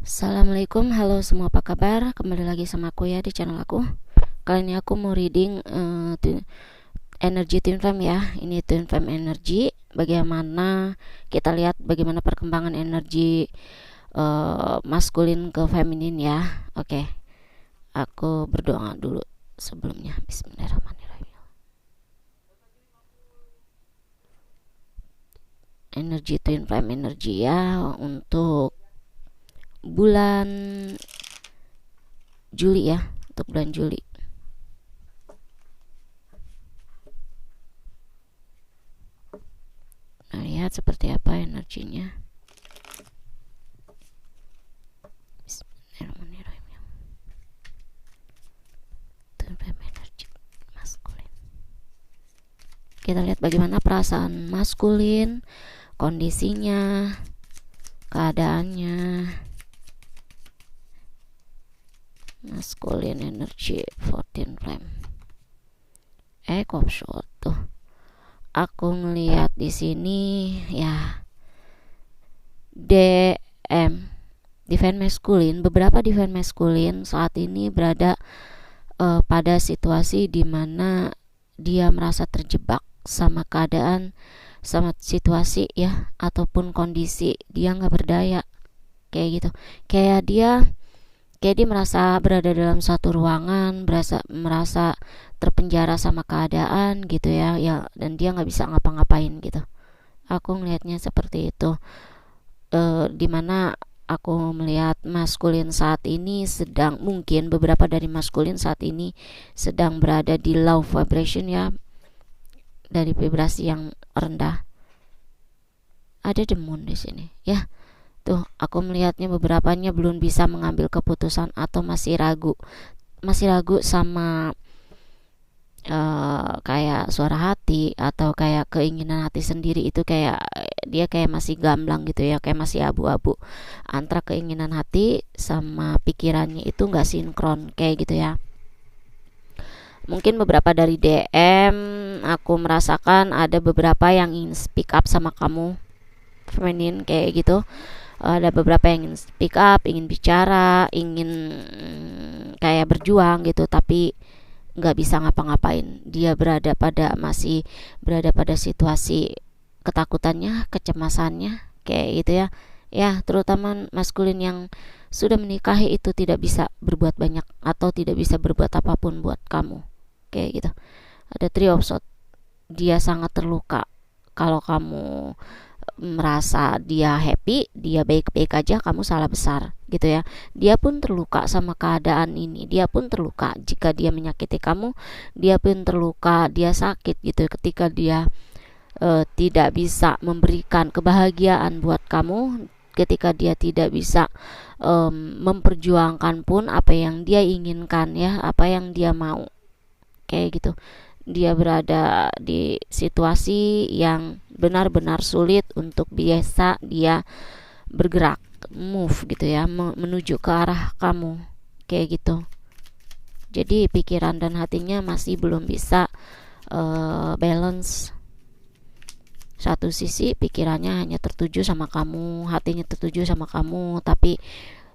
Assalamualaikum, halo semua, apa kabar? Kembali lagi sama aku ya di channel aku. Kali ini aku mau reading energi twin flame ya. Ini twin flame energi. Bagaimana kita lihat bagaimana perkembangan energi maskulin ke feminin ya. Oke, aku berdoa dulu sebelumnya. Bismillahirrahmanirrahim. Energi twin flame energi ya untuk bulan Juli ya, untuk bulan Juli. Nah, lihat seperti apa energinya. Bismillahirrahmanirrahim. Energi maskulin. Kita lihat bagaimana perasaan maskulin, kondisinya, keadaannya. Maskulin energy 14 flame. Kopshot tuh. Aku ngelihat di sini ya DM divine masculine, beberapa divine masculine saat ini berada pada situasi di mana dia merasa terjebak sama keadaan, sama situasi ya, ataupun kondisi dia nggak berdaya kayak gitu. Kayak dia merasa berada dalam satu ruangan, merasa terpenjara sama keadaan gitu ya, dan dia nggak bisa ngapa-ngapain gitu. Aku ngelihatnya seperti itu. Dimana aku melihat maskulin saat ini mungkin beberapa dari maskulin saat ini sedang berada di low vibration ya, dari vibrasi yang rendah. Ada the moon di sini ya. Tuh, aku melihatnya beberapanya belum bisa mengambil keputusan atau masih ragu sama kayak suara hati atau kayak keinginan hati sendiri. Itu kayak dia kayak masih gamblang gitu ya, kayak masih abu-abu antara keinginan hati sama pikirannya, itu nggak sinkron kayak gitu ya. Mungkin beberapa dari DM aku merasakan ada beberapa yang ingin speak up sama kamu feminin kayak gitu. Ada beberapa yang ingin speak up, ingin bicara, ingin kayak berjuang gitu, tapi nggak bisa ngapa-ngapain. Dia masih berada pada situasi ketakutannya, kecemasannya kayak gitu ya. Ya, terutama maskulin yang sudah menikahi itu tidak bisa berbuat banyak atau tidak bisa berbuat apapun buat kamu kayak gitu. Ada three of swords, dia sangat terluka. Kalau kamu merasa dia happy, dia baik-baik aja, kamu salah besar gitu ya. Dia pun terluka sama keadaan ini, dia pun terluka jika dia menyakiti kamu, dia pun terluka, dia sakit gitu ketika dia tidak bisa memberikan kebahagiaan buat kamu, ketika dia tidak bisa memperjuangkan pun apa yang dia inginkan ya, apa yang dia mau kayak gitu. Dia berada di situasi yang benar-benar sulit untuk biasa dia bergerak, move gitu ya, menuju ke arah kamu kayak gitu. Jadi pikiran dan hatinya masih belum bisa balance. Satu sisi pikirannya hanya tertuju sama kamu, hatinya tertuju sama kamu, tapi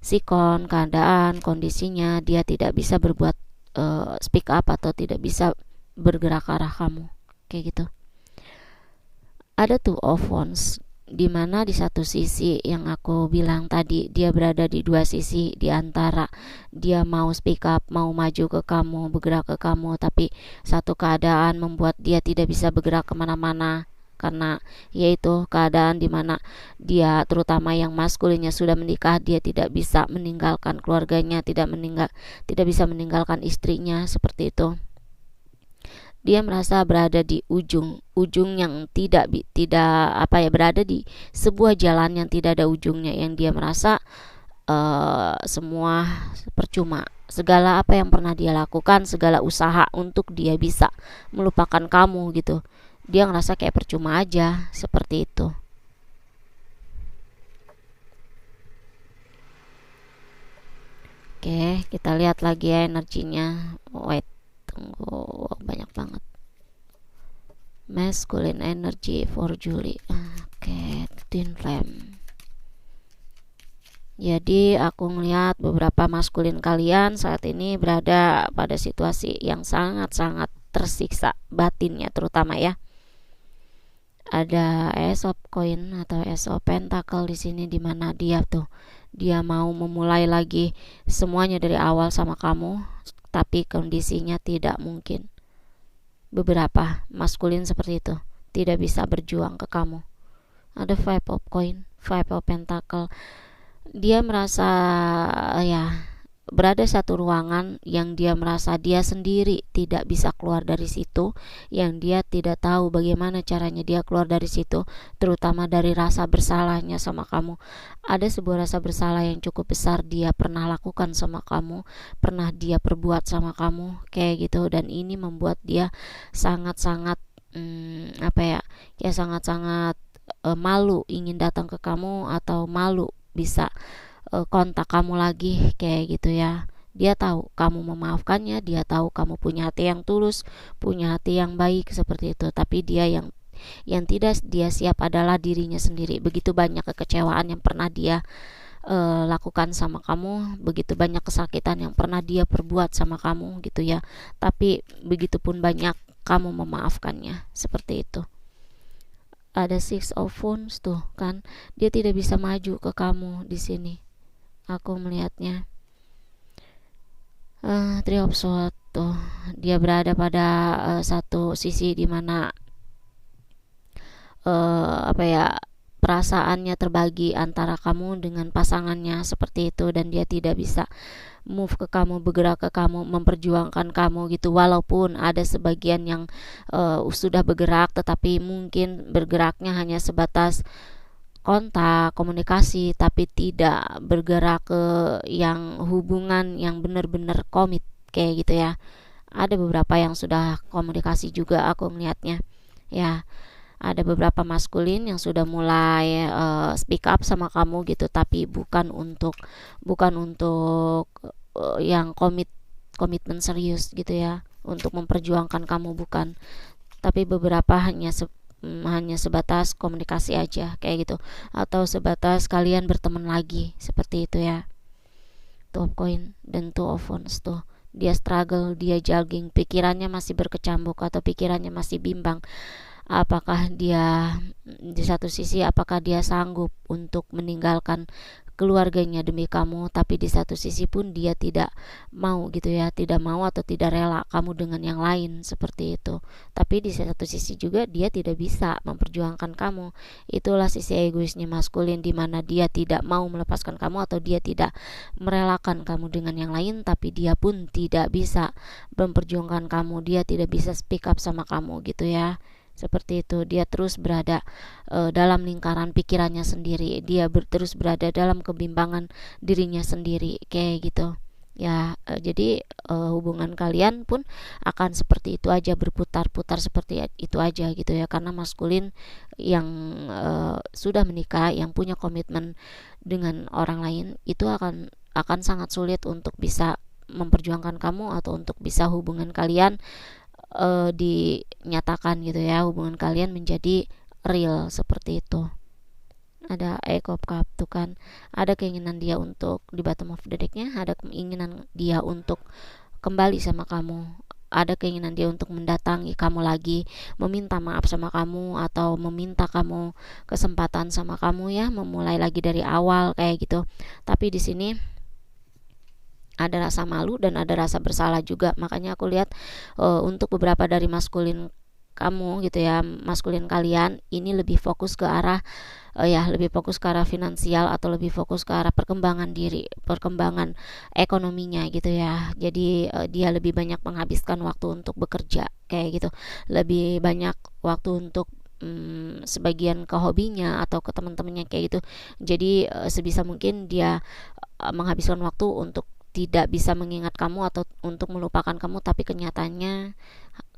keadaan, kondisinya dia tidak bisa berbuat speak up atau tidak bisa bergerak ke arah kamu kayak gitu. Ada two of wands, dimana di satu sisi yang aku bilang tadi, dia berada di dua sisi, di antara dia mau speak up, mau maju ke kamu, bergerak ke kamu, tapi satu keadaan membuat dia tidak bisa bergerak kemana-mana, karena yaitu keadaan dimana dia, terutama yang maskulinnya sudah menikah, dia tidak bisa meninggalkan keluarganya, tidak bisa meninggalkan istrinya seperti itu. Dia merasa berada di ujung yang tidak apa ya, berada di sebuah jalan yang tidak ada ujungnya, yang dia merasa semua percuma. Segala apa yang pernah dia lakukan, segala usaha untuk dia bisa melupakan kamu gitu, dia ngerasa kayak percuma aja seperti itu. Oke, kita lihat lagi ya energinya. Wait, tunggu, banyak banget. Masculine energy for Julie. Oke, twin flame. Jadi aku ngelihat beberapa maskulin kalian saat ini berada pada situasi yang sangat-sangat tersiksa batinnya terutama ya. Ada Ace of Coin atau Ace of Pentacle di sini, di mana dia mau memulai lagi semuanya dari awal sama kamu, tapi kondisinya tidak mungkin. Beberapa maskulin seperti itu tidak bisa berjuang ke kamu. Ada Five of Coin, Five of Pentacle. Dia merasa ya berada satu ruangan yang dia merasa dia sendiri tidak bisa keluar dari situ, yang dia tidak tahu bagaimana caranya dia keluar dari situ, terutama dari rasa bersalahnya sama kamu. Ada sebuah rasa bersalah yang cukup besar dia pernah lakukan sama kamu, pernah dia perbuat sama kamu kayak gitu, dan ini membuat dia sangat-sangat apa ya, ya sangat-sangat malu ingin datang ke kamu, atau malu bisa kontak kamu lagi kayak gitu ya. Dia tahu kamu memaafkannya, dia tahu kamu punya hati yang tulus, punya hati yang baik seperti itu, tapi dia yang tidak dia siap adalah dirinya sendiri. Begitu banyak kekecewaan yang pernah dia lakukan sama kamu, begitu banyak kesakitan yang pernah dia perbuat sama kamu gitu ya, tapi begitupun banyak kamu memaafkannya seperti itu. Ada Six of Wands tuh kan, dia tidak bisa maju ke kamu di sini. Aku melihatnya Three of Swords tuh, dia berada pada satu sisi di mana apa ya, perasaannya terbagi antara kamu dengan pasangannya seperti itu, dan dia tidak bisa move ke kamu, bergerak ke kamu, memperjuangkan kamu gitu. Walaupun ada sebagian yang sudah bergerak, tetapi mungkin bergeraknya hanya sebatas kontak, komunikasi, tapi tidak bergerak ke yang hubungan yang benar-benar komit kayak gitu ya. Ada beberapa yang sudah komunikasi juga aku melihatnya ya. Ada beberapa maskulin yang sudah mulai speak up sama kamu gitu, tapi bukan untuk yang komitmen serius gitu ya, untuk memperjuangkan kamu, bukan. Tapi beberapa hanya sebatas komunikasi aja kayak gitu, atau sebatas kalian berteman lagi seperti itu ya. Two of Coin dan Two of Wands tuh, dia struggle, dia jogging, pikirannya masih berkecambuk atau pikirannya masih bimbang. Apakah dia, di satu sisi apakah dia sanggup untuk meninggalkan keluarganya demi kamu, tapi di satu sisi pun dia tidak mau gitu ya, tidak mau atau tidak rela kamu dengan yang lain seperti itu. Tapi di satu sisi juga dia tidak bisa memperjuangkan kamu. Itulah sisi egoisnya maskulin, di mana dia tidak mau melepaskan kamu atau dia tidak merelakan kamu dengan yang lain, tapi dia pun tidak bisa memperjuangkan kamu, dia tidak bisa speak up sama kamu gitu ya. Seperti itu, dia terus berada dalam lingkaran pikirannya sendiri, dia terus berada dalam kebimbangan dirinya sendiri kayak gitu ya. Jadi hubungan kalian pun akan seperti itu aja, berputar-putar seperti itu aja gitu ya, karena maskulin yang sudah menikah, yang punya komitmen dengan orang lain, itu akan sangat sulit untuk bisa memperjuangkan kamu, atau untuk bisa hubungan kalian dinyatakan gitu ya, hubungan kalian menjadi real seperti itu. Ada Eight of Cup tuh kan, ada keinginan dia untuk, di bottom of the decknya ada keinginan dia untuk kembali sama kamu, ada keinginan dia untuk mendatangi kamu lagi, meminta maaf sama kamu, atau meminta kamu kesempatan sama kamu ya, memulai lagi dari awal kayak gitu. Tapi di sini ada rasa malu dan ada rasa bersalah juga. Makanya aku lihat untuk beberapa dari maskulin kamu gitu ya, maskulin kalian ini lebih fokus ke arah lebih fokus ke arah finansial, atau lebih fokus ke arah perkembangan diri, perkembangan ekonominya gitu ya. Jadi dia lebih banyak menghabiskan waktu untuk bekerja kayak gitu, lebih banyak waktu untuk sebagian ke hobinya atau ke teman-temannya kayak gitu. Jadi sebisa mungkin dia menghabiskan waktu untuk tidak bisa mengingat kamu atau untuk melupakan kamu, tapi kenyataannya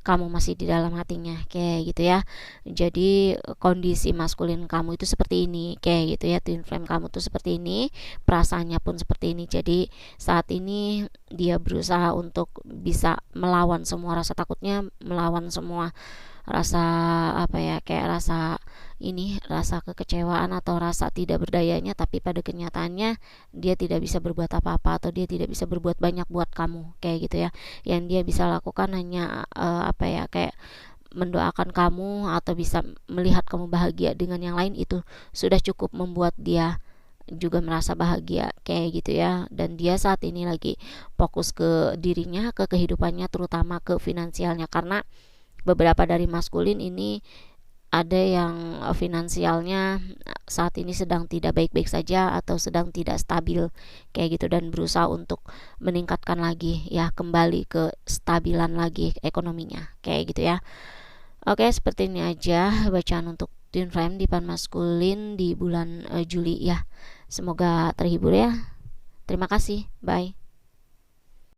kamu masih di dalam hatinya kayak gitu ya. Jadi kondisi maskulin kamu itu seperti ini kayak gitu ya, twin flame kamu tuh seperti ini, perasaannya pun seperti ini. Jadi saat ini dia berusaha untuk bisa melawan semua rasa takutnya, melawan semua rasa apa ya, kayak rasa kekecewaan atau rasa tidak berdayanya, tapi pada kenyataannya dia tidak bisa berbuat apa-apa atau dia tidak bisa berbuat banyak buat kamu kayak gitu ya. Yang dia bisa lakukan hanya apa ya, kayak mendoakan kamu atau bisa melihat kamu bahagia dengan yang lain, itu sudah cukup membuat dia juga merasa bahagia kayak gitu ya. Dan dia saat ini lagi fokus ke dirinya, ke kehidupannya, terutama ke finansialnya, karena beberapa dari maskulin ini ada yang finansialnya saat ini sedang tidak baik-baik saja atau sedang tidak stabil kayak gitu, dan berusaha untuk meningkatkan lagi ya, kembali ke stabilan lagi ekonominya kayak gitu ya. Oke, seperti ini aja bacaan untuk Twin Flame di Pan Maskulin di bulan Juli ya. Semoga terhibur ya. Terima kasih. Bye.